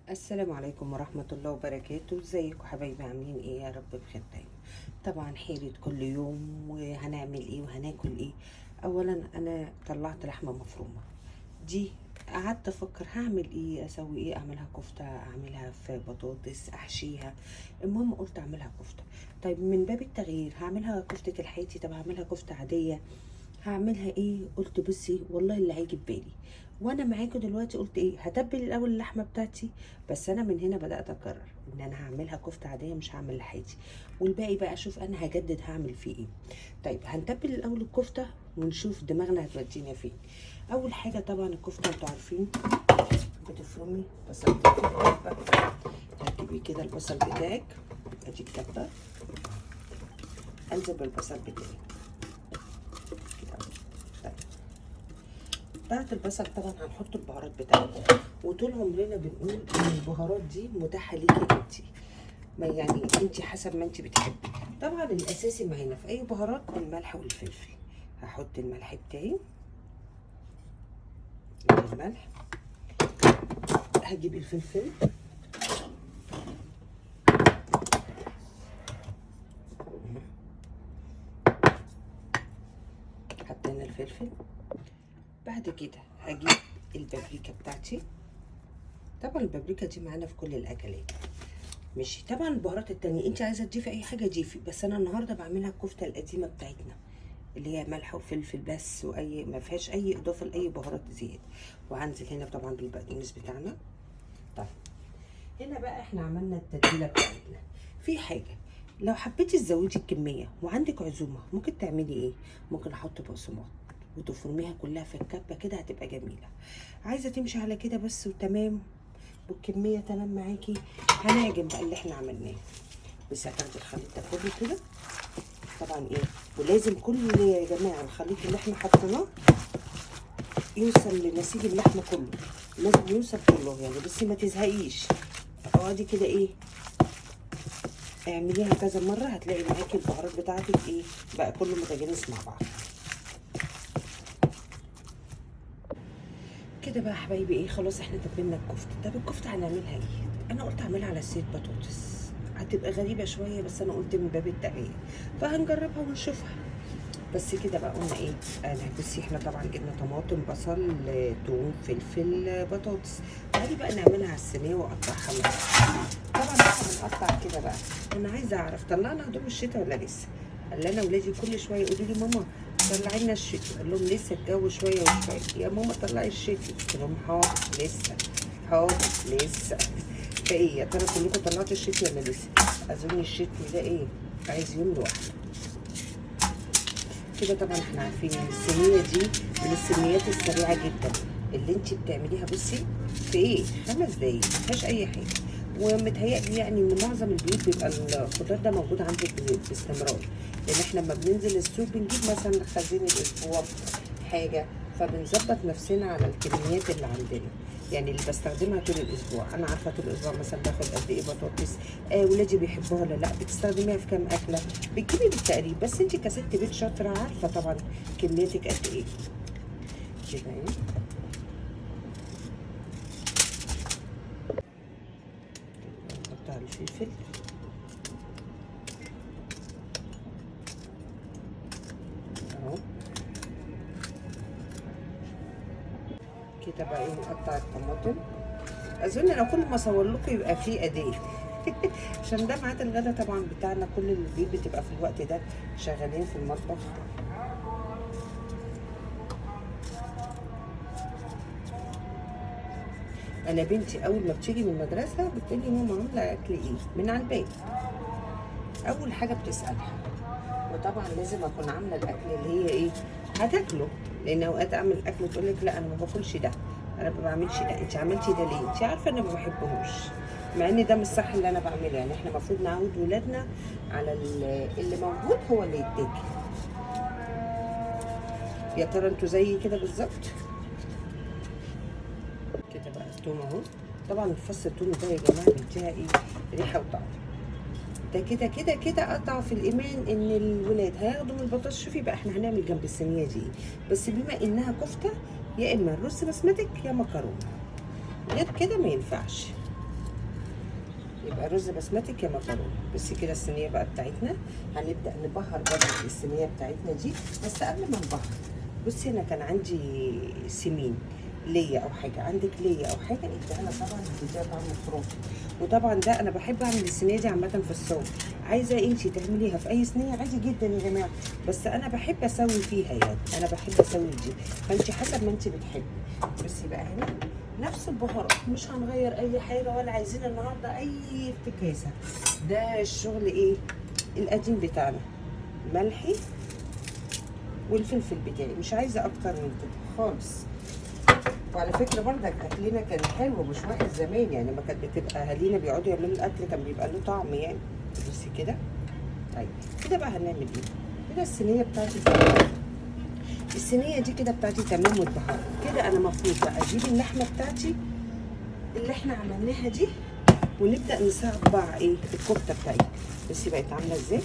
السلام عليكم ورحمة الله وبركاته. ازيكم حبايبي؟ عاملين ايه؟ يا رب بخير دايما. طبعا حيرة كل يوم، وهنعمل ايه وهناكل ايه. اولا انا طلعت لحمة مفرومة دي، قعدت افكر هعمل ايه، اسوي ايه، اعملها كفتة، اعملها في بطاطس، احشيها. المهم قلت اعملها كفتة. طيب من باب التغيير هعملها كفتة الحياتي، طب هعملها كفتة عادية، هعملها ايه؟ قلت بصي والله اللي هيجي في بالي. وانا معاكم دلوقتي قلت ايه، هتبل الاول اللحمه بتاعتي. بس انا من هنا بدات اقرر ان انا هعملها كفته عاديه، مش هعمل لحيتي. والباقي بقى اشوف انا هجدد هعمل فيه ايه. طيب هنتبل الاول الكفته ونشوف دماغنا هتودينا فين. اول حاجه طبعا الكفته انتوا عارفين بتفرمي بصل كده. هتجيبي كده البصل بتاعك، ادي الكبه، انزل بالبصل بتاعي كده. طيب بعد البصل طبعا هنحط البهارات بتاعتنا، وطول عمرنا بنقول ان البهارات دي متاحه ليكي انت، ما يعني انت حسب ما انت بتحبي. طبعا الاساسي معانا في اي بهارات الملح والفلفل. هحط الملح بتاعي، الملح، هجيب الفلفل، حطينا الفلفل. بعد كده هجيب البابريكا بتاعتي. طبعا البابريكا دي معانا في كل الاكلات. ماشي، طبعا البهارات التانية انت عايزه تضيفي اي حاجه ضيفي، بس انا النهارده بعملها الكفته القديمه بتاعتنا اللي هي ملح وفلفل بس، واي ما فيهاش اي اضافه لاي بهارات زياده. وهنزل هنا طبعا بالبقدونس بتاعنا. طيب هنا بقى احنا عملنا التتبيله بتاعتنا. في حاجه، لو حبيتي تزودي الكميه وعندك عزومه ممكن تعملي ايه؟ ممكن احط بقسماط وتفرميها كلها في الكبه كده، هتبقى جميله. عايزه تمشي على كده بس وتمام والكميه تمام معاكي، هنعجن بقى اللي احنا عملناه. بس هتاخدي الخليط ده كله كده طبعا ايه، ولازم كل يا جماعه الخليط اللي احنا حطيناه يوصل لنسيج اللحمه كله، لازم يوصل كله يعني. بصي ما تزهقيش، اقعدي كده ايه، اعمليها كذا مره، هتلاقي معاكي البهارات بتاعتك ايه بقى كله متجانس مع بعض كده بقى. حبايبي ايه، خلاص احنا تبلنا الكفته. طب الكفته هنعملها ايه؟ انا قلت اعملها على صيد بطاطس، هتبقى غريبه شويه بس انا قلت من باب التغيير، فهنجربها ونشوفها. بس كده بقى قلنا ايه، انا بصي احنا طبعا جبنا طماطم، بصل، توم، فلفل، بطاطس. تعالي بقى نعملها على الصينيه واقطعها طبعا احنا بنقطع كده بقى. انا عايزه اعرف طلعنا هدوم الشتاء ولا لسه؟ قال لنا ولادي كل شويه يقولوا لي ماما طلعي لنا الشتاء، اقول لهم لسه الجو شويه وشويه. يا ماما طلعي الشتاء، قلت لهم حاضر لسه، حاضر لسه. فايه يا ترى كلكم طلعتوا الشتاء ولا لسه؟ اظن الشتاء ده ايه، عايز يوم لوحده كده. طبعا احنا عارفين ان الصينيه دي من السميات السريعه جدا اللي انت بتعمليها. بصي في ايه، 5 دقايق، مفيهاش اي حاجه. ومتهيألي يعني ان معظم البيوت بيبقى الخضار ده موجود عندك باستمرار، لان احنا لما بننزل السوق بنجيب مثلا خزين الاسبوع حاجه، فبنظبط نفسنا على الكميات اللي عندنا. يعني اللي بستخدمها طول الاسبوع، انا عارفه طول الاسبوع مثلا باخد قد ايه بطاطس، ولادي بيحبوها ولا لا، بتستخدميها في كام اكله، بتجيبي بالتقريب. بس انت كست بيت شاطره عارفه طبعا كميتك قد ايه كده يعني. نحط على الفلفل اهو كده بقى. ايه، نقطع الطماطم. اظن لو كل ما اصور لكم يبقى فيه اداه عشان ده ميعاد الغدا طبعا بتاعنا، كل البيت بتبقى في الوقت ده شغالين في المطبخ. انا بنتي اول ما بتيجي من المدرسه بتقولي ماما عامله اكل ايه من على الباب، اول حاجه بتسالها. وطبعا لازم اكون عامله الاكل اللي هي ايه هتاكله، لان اوقات اعمل اكل تقول لك لا انا ما باكلش ده، انا ما بعملش ده، انت عملتي ده ليه؟ انت عارفه انا ما بحبهوش، مع ان ده مش صح اللي انا بعمله. يعني احنا المفروض نعود ولادنا على اللي موجود هو اللي يتاكل. يا ترى انتوا زيي كده بالظبط؟ كده بقى التوم اهو. طبعا فص التوم ده يا جماعه بيديها ايه، ريحه وطعم. ده كده كده كده قطع في الايمان ان الولاد هياخدوا من البطاطس. شوفي بقى احنا هنعمل جنب الصينيه دي إيه؟ بس بما انها كفته، يا اما رز بسمتك يا مكرونه، غير كده ما ينفعش. يبقى رز بسمتي يا مكرونه. بصي كده الصينيه بقى بتاعتنا، هنبدا نبهر بقى الصينيه بتاعتنا دي. بس قبل ما نبهر، بصي انا كان عندي سمين ليا او حاجه، عندك ليا او حاجه اديها طبعا، هتديها طعم خرافي. وطبعا ده انا بحب اعمل الصينيه دي عامه في الصوب. عايزه انتي تعمليها في اي صينيه عادي جدا يا جماعه، بس انا بحب اسوي فيها، يعني انا بحب اسوي دي، فانتي حسب ما انتي بتحبي. بصي بقى هنا نفس البهارات، مش هنغير اي حاجه ولا عايزين النهارده اي افتكاسه. ده الشغل ايه القديم بتاعنا، ملحي والفلفل بتاعي، مش عايزه اكتر من كده خالص. وعلى فكره برضك اكلنا كان حلو مش وحش زمان، يعني ما كانت بتبقى اهالينا بيقعدوا يعملوا الاكل كان بيبقى له طعم يعني. بصي كده. طيب كده بقى هنعمل ايه؟ كده الصينيه بتاعتي تمام. الصينيه دي كده بتاعتي تمام واتبهرت. كده انا المفروض بقى اجيب اللحمه بتاعتي اللي احنا عملناها دي، ونبدا نصبع ايه الكفته بتاعتي. بصي بقت عامله ازاي.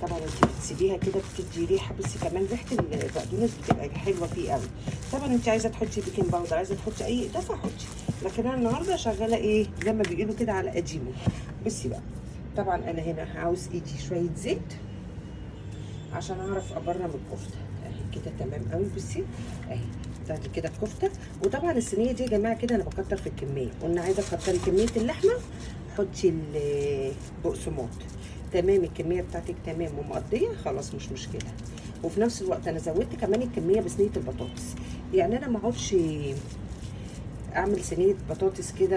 طبعا انت بتسيبيها كده بتدي ريحه. بصي كمان ريحه البقدونس بتبقى حلوه فيه قوي. طبعا انت عايزه تحطي بيكنج باودر، عايزه تحطي اي اضافه حطي، لكن انا النهارده شغاله ايه زي ما بيقولوا كده على قديمه. بصي بقى، طبعا انا هنا عاوز ايدي شويه زيت عشان اعرف ابرم الكفته. اهي كده تمام قوي. بصي اهي بتاعتي كده الكفته. وطبعا الصينيه دي يا جماعه كده انا بكتر في الكميه، قلنا عايزه تكتري كميه اللحمه حطي البقسماط. تمام الكميه بتاعتك تمام ومقضيه خلاص مش مشكله. وفي نفس الوقت انا زودت كمان الكميه بصينيه البطاطس، يعني انا ما اقعدش اعمل صينيه بطاطس كده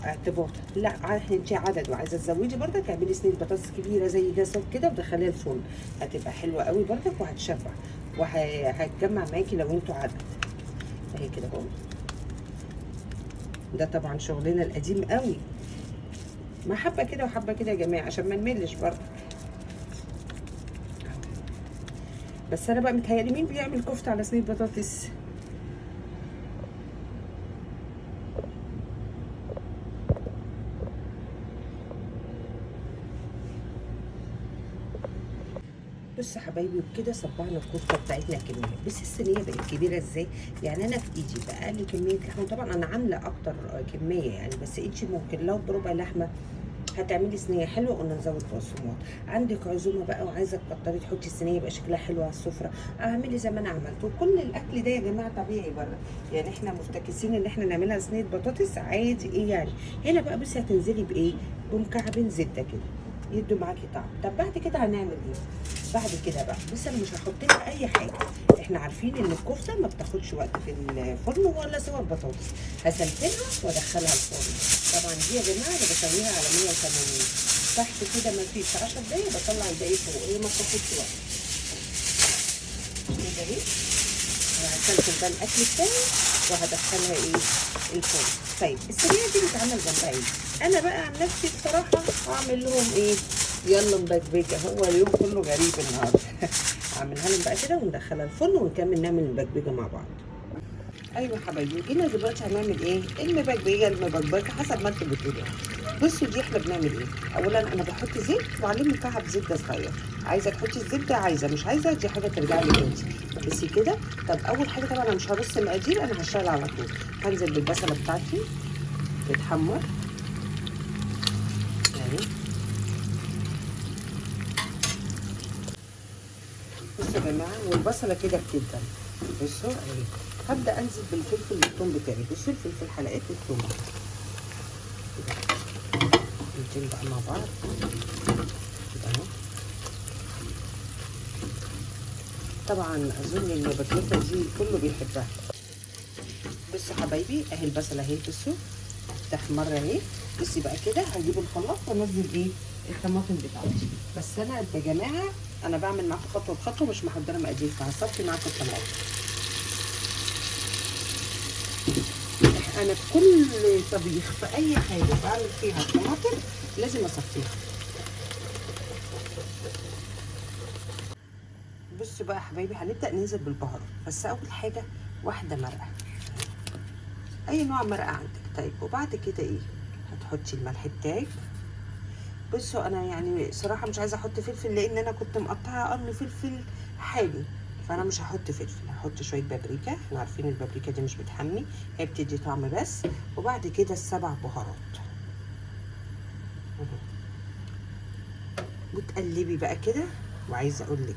اعتباطا، لا انت عدد وعايزه تزودي برضك اعملي صينيه بطاطس كبيره زي ده صوب كده ودخليها الفرن، هتبقى حلوه قوي برضك وهتشبع وهتجمع معاكي لو انتوا عدد. اهي كده اهو. ده طبعا شغلنا القديم قوي، ما حبه كده وحبه كده يا جماعه عشان ما نملش برضه. بس انا بقى متهيألي مين بيعمل كفته على صينيه بطاطس؟ بص يا حبايبي، وبكده صبعنا الكفته بتاعتنا كميه. بس الصينيه بقت كبيره ازاي، يعني انا في ايدي باقل كميه لحمه، طبعا انا عامله اكتر كميه يعني، بس ايدي ممكن لو بربع لحمه هتعملي صينيه حلوه. قلنا نزود بقسماط. عندك عزومه بقى وعايزه تكتري تحطي الصينيه يبقى شكلها حلو على السفره، اعملي زي ما انا عملت. وكل الاكل ده يا جماعه طبيعي بره، يعني احنا مفتكسين ان احنا نعملها صينيه بطاطس عادي ايه يعني. هنا بقى بصي هتنزلي بايه، بمكعبين زبده كده يدوا معاكي طعم. طب بعد كده هنعمل ايه؟ بعد كده بقى بس انا مش هحط لها اي حاجه. احنا عارفين ان الكفته ما بتاخدش وقت في الفرن ولا سوى البطاطس. هسلقها وادخلها الفرن. طبعا دي يا جماعه انا بسويها على 180 تحت كده، ما فيش 10 دقايق بطلع الباقي فوق، هي ما بتاخدش وقت كده اهي. هسلق ده الاكل بتاعي وهدخلها ايه الفرن. طيب الصينيه دي بتتعمل جنبها ايه؟ انا بقى عن نفسي بصراحه هعمل لهم ايه، يلا مبكبكه، هو اليوم كله غريب النهارده. اعملها لهم بقى كده وندخلها الفرن ونكمل نعمل المبكبكه مع بعض. ايوه حبايبي، جينا دلوقتي هنعمل ايه؟ المبكبكه حسب ما انتوا بتقولوا. بصوا دي احنا بنعمل ايه؟ اولا انا بحط زيت وعليه مكعب زبده صغير، عايزه تحطي الزبده عايزه مش عايزه دي حاجه ترجع لك انت. بس كده. طب اول حاجه طبعا انا مش هرص المقادير، انا هشتغل على طول. هنزل بالبصله بتاعتي تتحمر اهي. بصوا يا جماعه والبصله كده بتدبل. بصوا اهي. هبدا انزل بالفلفل والثوم بتاعي. بصوا الفلفل حلقات والثوم الاتنين بقى مع بعض كده اهو. طبعا اظن المبكبكه دي كله بيحبها. بصوا حبايبي اهي البصله اهي، بصوا تحمر اهي. بصي بقى كده هجيب الخلاط وانزل ايه الطماطم بتاعتي. بس انا يا جماعه انا بعمل معاكم خطوه بخطوه، مش محضره مقادير، فهصفي معاكم الطماطم. انا في كل طبيخ في اي حاجه بعمل فيها طماطم لازم اصفيها. بصوا بقى يا حبايبي هنبدا ننزل بالبهارات. بس اول حاجه واحده مرقه، اي نوع مرقه عندك. طيب وبعد كده ايه، هتحطي الملح بتاعك. بصوا انا يعني صراحه مش عايزه احط فلفل لان انا كنت مقطعه قرن فلفل حامي، فانا مش هحط فلفل. هحط شويه بابريكا، احنا عارفين البابريكا دي مش بتحمي، هي بتدي طعم بس. وبعد كده السبع بهارات. وتقلبي بقى كده. وعايزه اقول لك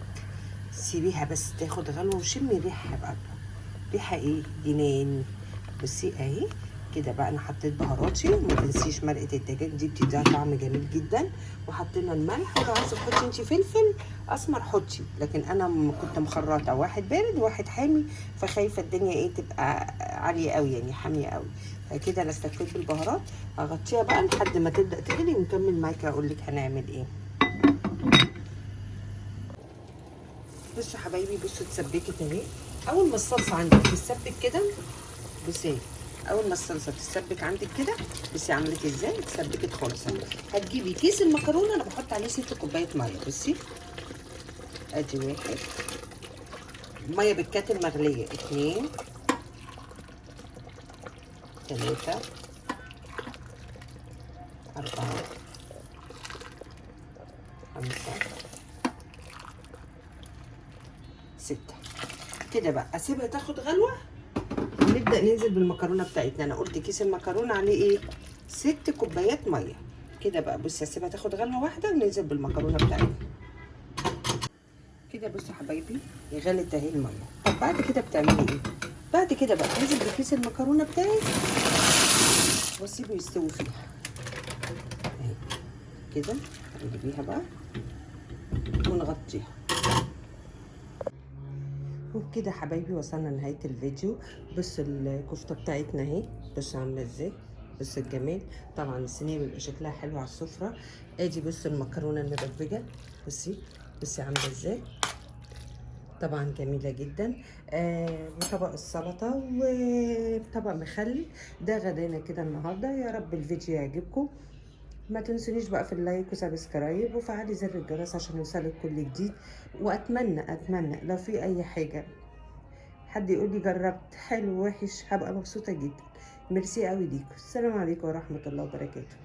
سيبيها بس تاخد غلوه وشمي ريحه بقى. ريحه ايه؟ جنان. بصي اهي كده بقى. انا حطيت بهاراتي، وما تنسيش مرقه الدجاج دي بتديها طعم جميل جدا. وحطينا الملح، ولو عايزه تحطي انت فلفل اسمر حطي، لكن انا كنت مخرطه واحد بارد وواحد حامي، فخايفه الدنيا ايه تبقى عاليه قوي يعني حاميه قوي. فكده انا استكفيت بالبهارات. هغطيها بقى لحد ما تبدا تغلي ونكمل معاكي اقول لك هنعمل ايه. بصوا حبايبي، بصوا اتسبكت اهي. اول ما الصلصه عندك تتسبك كده، بصي اول ما الصلصه تتسبك عندك كده، بصي عملت ازاي؟ اتسبكت خالص اهي. هتجيبي كيس المكرونه، انا بحط عليه 6 كوبايات ميه. بصي ادي واحد، ميه بالكاتل مغليه، 2 3 4 5 6 كده بقى. اسيبها تاخد غلوه ونبدا ننزل بالمكرونه بتاعتنا. انا قلت كيس المكرونه عليه ايه؟ 6 كوبايات ميه. كده بقى بصي اسيبها تاخد غلوه واحده وننزل بالمكرونه بتاعتنا. كده بصوا حبايبي غلت اهي الميه. طب بعد كده بتعملي ايه؟ بعد كده بقى انزل بكيس المكرونه بتاعي واسيبه يستوي فيها اهي كده. نجيبيها بقى ونغطيها. وبكده حبايبي وصلنا لنهايه الفيديو. بصوا الكفته بتاعتنا اهي، بصوا عامله ازاي، بصوا الجمال. طبعا الصينيه بيبقى شكلها حلو على السفره. ادي بصوا المكرونه المبكبجه، بصي بصي عامله ازاي، طبعا جميلة جدا. وطبق السلطة وطبق مخلل. ده غدانا كده النهاردة. يا رب الفيديو يعجبكم. ما تنسونيش بقى في اللايك وسبسكرايب وفعلي زر الجرس عشان يوصلك كل جديد. واتمنى لو في اي حاجة حد يقول لي جربت حلو وحش، هبقى مبسوطة جدا. ميرسي قوي ليكم. السلام عليكم ورحمة الله وبركاته.